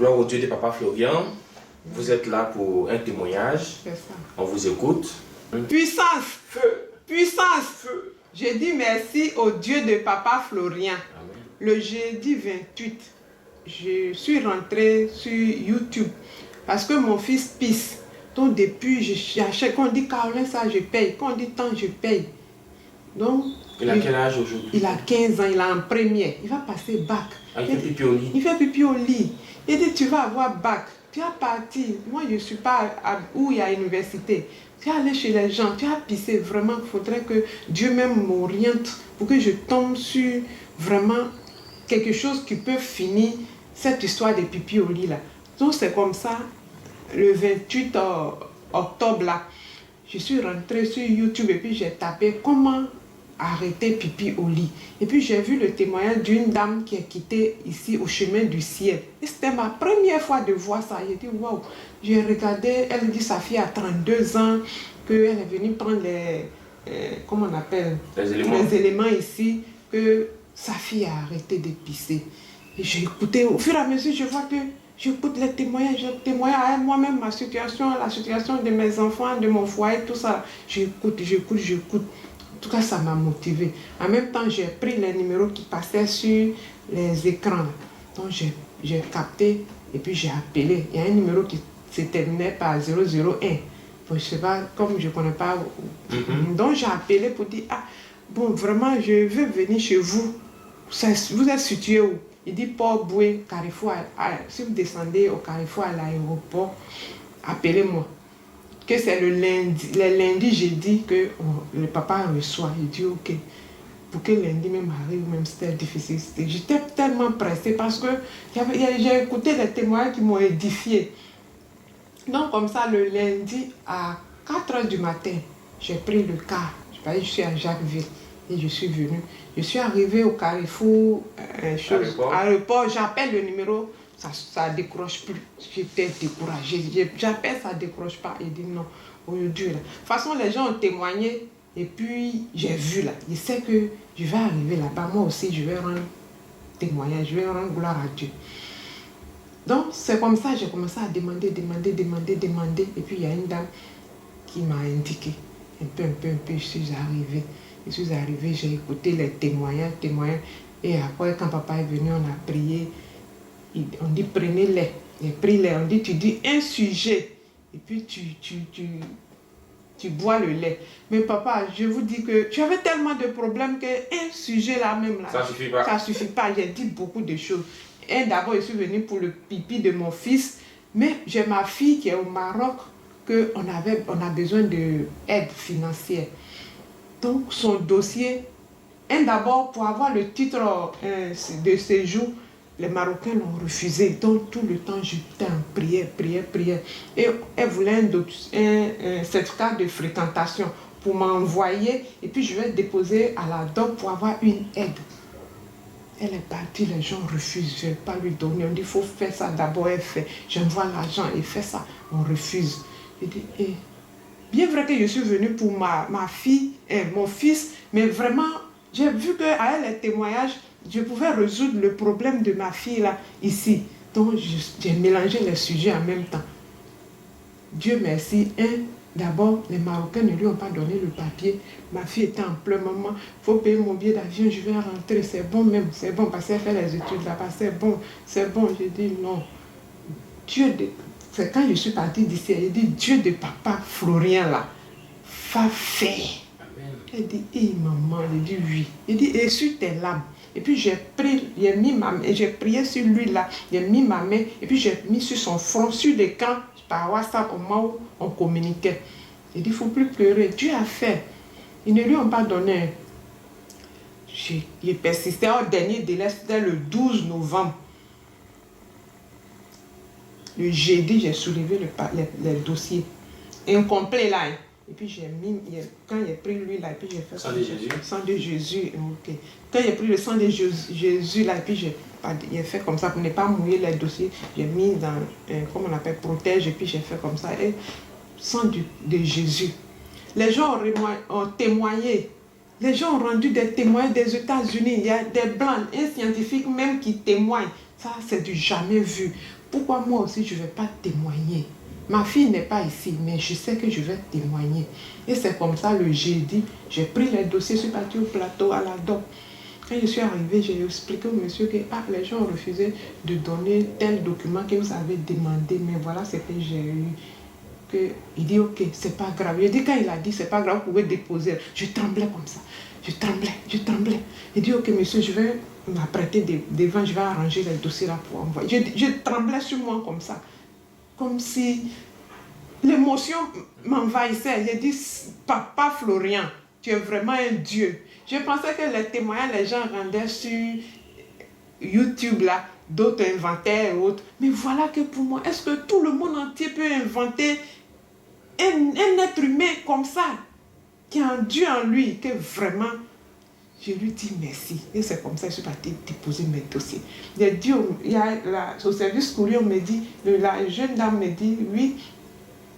Gloire au Dieu de Papa Florian. Vous êtes là pour un témoignage. C'est ça. On vous écoute. Puissance. Feu. Puissance. Feu. Je dis merci au Dieu de Papa Florian. Amen. Le jeudi 28, je suis rentrée sur YouTube parce que mon fils pisse. Donc depuis, j'achète. Quand on dit Caroline, ça, je paye. Quand on dit tant, je paye. Donc, Il a quel âge aujourd'hui? Il a 15 ans, il a en première. Il va passer bac. Il fait pipi au lit. Il fait pipi au lit. Il dit, tu vas avoir bac. Tu as parti. Moi, je ne suis pas où il y a université. Tu es allé chez les gens. Tu as pissé. Vraiment, il faudrait que Dieu même m'oriente pour que je tombe sur vraiment quelque chose qui peut finir cette histoire de pipi au lit là. Donc, c'est comme ça, le 28 octobre là, je suis rentrée sur YouTube et puis j'ai tapé comment arrêter pipi au lit. Et puis j'ai vu le témoignage d'une dame qui est quittée ici au chemin du ciel. Et c'était ma première fois de voir ça. J'ai dit waouh. J'ai regardé, elle dit sa fille a 32 ans, qu'elle est venue prendre les, comment on appelle, les éléments ici, que sa fille a arrêté de pisser. Et j'ai écouté, au fur et à mesure, je vois que j'écoute les témoignages, je témoigne à moi-même ma situation, la situation de mes enfants, de mon foyer, tout ça. J'écoute. En tout cas, ça m'a motivée. En même temps, j'ai pris les numéros qui passaient sur les écrans. Donc, j'ai capté et puis j'ai appelé. Il y a un numéro qui se terminait par 001. Bon, je ne sais pas, comme je ne connais pas. Donc, j'ai appelé pour dire, ah, bon, vraiment, je veux venir chez vous. Vous êtes situé où? Il dit, Port-Boué, Carrefour. Si vous descendez au Carrefour à l'aéroport, appelez-moi. Que c'est le lundi, j'ai dit que le papa reçoit. Il dit ok. Pour que lundi même arrive, même c'était difficile. J'étais tellement pressée parce que j'ai écouté les témoignages qui m'ont édifié. Donc comme ça, le lundi à 4h du matin, j'ai pris le car. Je suis à Jacquesville et je suis venue. Je suis arrivée au Carrefour, aéroport, j'appelle le numéro. Ça ne décroche plus. J'étais découragée. J'appelle, ça ne décroche pas. Il dit non, aujourd'hui. De toute façon, les gens ont témoigné. Et puis, j'ai vu là. Je sais que je vais arriver là-bas. Moi aussi, je vais rendre témoignage. Je vais rendre gloire à Dieu. Donc, c'est comme ça, j'ai commencé à demander. Et puis, il y a une dame qui m'a indiqué. Un peu. Je suis arrivée. J'ai écouté les témoignages. Et après, quand papa est venu, on a prié. On dit prenez-les, j'ai pris les, on dit tu dis un sujet et puis tu bois le lait. Mais papa, je vous dis que tu avais tellement de problèmes qu'un sujet là même là, ça suffit pas. Ça suffit pas, j'ai dit beaucoup de choses. Et d'abord je suis venue pour le pipi de mon fils, mais j'ai ma fille qui est au Maroc, qu'on a besoin d'aide financière. Donc son dossier, d'abord pour avoir le titre de séjour, les Marocains l'ont refusé. Donc, tout le temps, j'étais en prière. Et elle voulait un certificat de fréquentation pour m'envoyer. Et puis, je vais déposer à la DOC pour avoir une aide. Elle est partie, les gens refusent. Je ne vais pas lui donner. On dit, il faut faire ça. D'abord, elle fait. J'envoie l'argent et fait ça. On refuse. Je dis, bien vrai que je suis venue pour ma fille et mon fils, mais vraiment, j'ai vu qu'avec les témoignages, je pouvais résoudre le problème de ma fille là, ici. Donc, j'ai mélangé les sujets en même temps. Dieu merci. D'abord, les Marocains ne lui ont pas donné le papier. Ma fille était en plein moment. Il faut payer mon billet d'avion, je vais rentrer. C'est bon même, c'est bon, parce qu'elle fait les études là-bas. C'est bon. J'ai dit non. C'est quand je suis partie d'ici, j'ai dit Dieu de papa Florian là, va faire. Elle dit, maman, j'ai dit oui. Elle dit, et sur tes larmes. Et puis j'ai prié sur lui là, j'ai mis ma main, et puis j'ai mis sur son front, sur l'écran, par WhatsApp, au moment où on communiquait. J'ai dit, il ne faut plus pleurer. Dieu a fait. Ils ne lui ont pas donné. Il persistait au dernier délai, c'était le 12 novembre. Le jeudi, j'ai soulevé les dossiers incomplet là. Et puis j'ai mis, quand j'ai pris lui là, et puis j'ai fait sang de Jésus. Sang de Jésus, ok. Quand j'ai pris le sang de Jésus là, et puis j'ai fait comme ça pour ne pas mouiller les dossiers. J'ai mis dans, comme on appelle, protège, et puis j'ai fait comme ça. Et sang de Jésus. Les gens ont témoigné. Les gens ont rendu des témoignages des États-Unis. Il y a des blancs, un scientifique même qui témoigne. Ça, c'est du jamais vu. pourquoi moi aussi je ne vais pas témoigner? Ma fille n'est pas ici, mais je sais que je vais témoigner. Et c'est comme ça, le jeudi, j'ai pris les dossiers, je suis partie au plateau à la DOC. Quand je suis arrivée, j'ai expliqué au monsieur que les gens ont refusé de donner tel document que vous avez demandé, mais voilà ce que j'ai eu. Il dit ok, c'est pas grave. Je dis quand il a dit c'est pas grave, vous pouvez déposer. Je tremblais comme ça. Je tremblais. Il dit ok monsieur, je vais m'apprêter devant, je vais arranger les dossiers là pour envoyer. Je tremblais sur moi comme ça. Comme si l'émotion m'envahissait. J'ai dit papa Florian, tu es vraiment un Dieu. Je pensais que les témoignages, les gens rendaient sur YouTube là, d'autres inventaient et autres. Mais voilà que pour moi, est-ce que tout le monde entier peut inventer un être humain comme ça, qui a un Dieu en lui, que vraiment, je lui dis merci. Et c'est comme ça que je suis partie déposer mes dossiers. J'ai dit, au service courrier, on me dit, la jeune dame me dit, oui,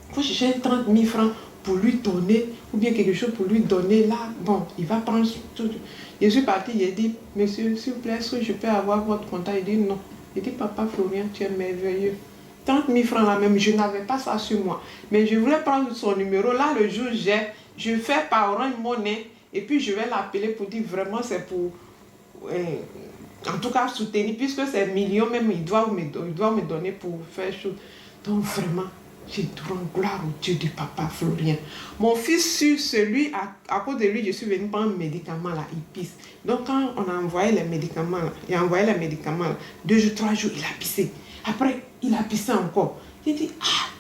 il faut chercher 30 000 francs pour lui donner, ou bien quelque chose pour lui donner. Là, bon, il va prendre tout. Je suis partie, j'ai dit, monsieur, s'il vous plaît, est-ce que je peux avoir votre contact? Il dit non. Il dit, papa Florian, tu es merveilleux. 30 000 francs là même, je n'avais pas ça sur moi. Mais je voulais prendre son numéro. Là, le jour, je fais par Orange Money et puis je vais l'appeler pour dire vraiment c'est pour, en tout cas, soutenir, puisque c'est millions même, il doit me donner pour faire chose. Donc vraiment, je rends gloire au Dieu du papa Florian. Mon fils, sur celui, à cause de lui, je suis venue prendre un médicament là, il pisse. Donc quand on a envoyé les médicaments là, 2 jours, 3 jours, il a pissé. Après, il a pissé encore. J'ai dit, ah!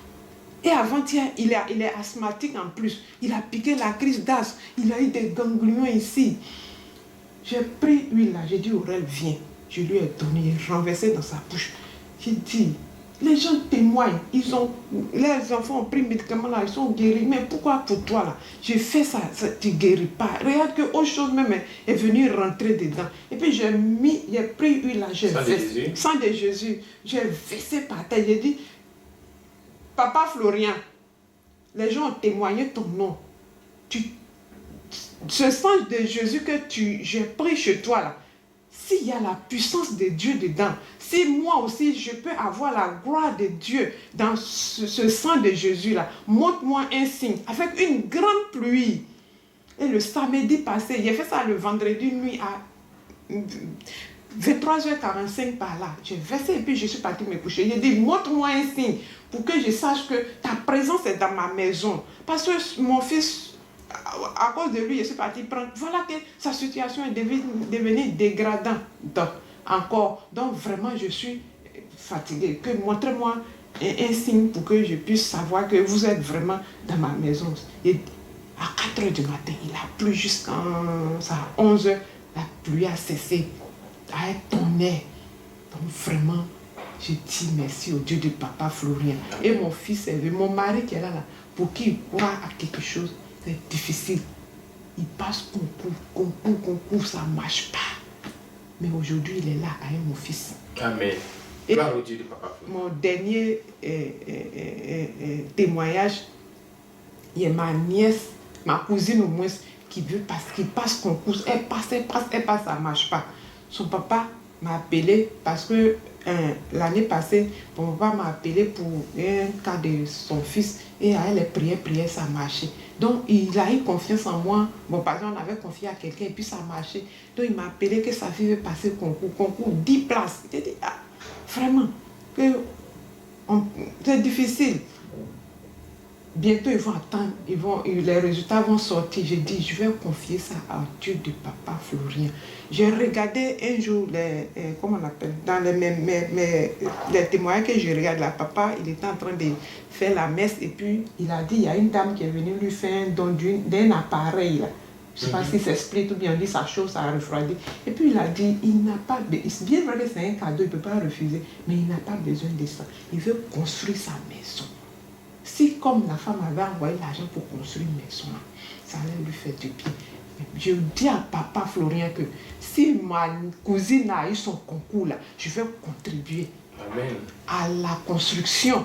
Et avant-hier, il est asthmatique en plus. Il a piqué la crise d'asthme. Il a eu des ganglions ici. J'ai pris l'huile là, j'ai dit, Aurel, viens. Je lui ai donné, renversé dans sa bouche. J'ai dit, les gens témoignent. Les enfants ont pris le médicament là, ils sont guéris. Mais pourquoi pour toi là? J'ai fait ça, tu ne guéris pas. Regarde que autre chose même est venue rentrer dedans. Et puis j'ai pris l'huile là, j'ai versé. Sang de Jésus. J'ai versé par terre. J'ai dit, papa Florian, les gens ont témoigné ton nom. Ce sang de Jésus que j'ai pris chez toi là, s'il y a la puissance de Dieu dedans, si moi aussi je peux avoir la gloire de Dieu dans ce sang de Jésus là, montre-moi un signe avec une grande pluie. Et le samedi passé, j'ai fait ça le vendredi nuit à 23h45 par là. J'ai versé et puis je suis partie me coucher. J'ai dit, montre-moi un signe pour que je sache que ta présence est dans ma maison. Parce que mon fils, à cause de lui, je suis partie prendre. Voilà que sa situation est devenue dégradante encore. Donc vraiment, je suis fatiguée. Montrez-moi un signe pour que je puisse savoir que vous êtes vraiment dans ma maison. Et à 4h du matin, il a plu jusqu'à 11h. La pluie a cessé. À un tonnerre. Donc vraiment, je dis merci au Dieu de papa Florian. Et mon fils est venu, mon mari qui est là, pour qu'il croit à quelque chose, c'est difficile. Il passe concours, ça ne marche pas. Mais aujourd'hui, il est là avec mon fils. Amen. Et gloire au Dieu de papa Florian. Mon dernier témoignage, il y a ma nièce, ma cousine au moins, qui passe concours. Elle passe, ça ne marche pas. Son papa m'a appelé parce que l'année passée, mon papa m'a appelé pour un cas de son fils et elle les prières, ça a marché. Donc il a eu confiance en moi. Bon, par exemple, on avait confié à quelqu'un et puis ça a marché. Donc il m'a appelé que sa fille veut passer le concours 10 places. J'ai dit, ah, vraiment, c'est difficile. Bientôt, ils vont attendre, les résultats vont sortir. J'ai dit, je vais confier ça à Dieu de papa Florian. J'ai regardé un jour, comment on appelle, dans les témoignages que je regarde, là, papa, il était en train de faire la messe et puis il a dit, il y a une dame qui est venue lui faire un don d'un appareil. Là. Je ne sais pas si c'est split ou bien on dit ça chaud, ça a refroidi. Et puis il a dit, il n'a pas, c'est bien vrai que c'est un cadeau, il ne peut pas refuser, mais il n'a pas besoin de ça. Il veut construire sa maison. Si comme la femme avait envoyé l'argent pour construire une maison, ça allait lui faire du bien. Je dis à papa Florian que si ma cousine a eu son concours là, je vais contribuer Amen. À la construction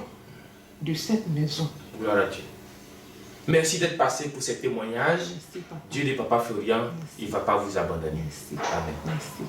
de cette maison. Gloire à Dieu. Merci d'être passé pour ce témoignage. Merci, papa. Dieu de papa Florian, Merci. il ne va pas vous abandonner. Merci. Amen. Merci.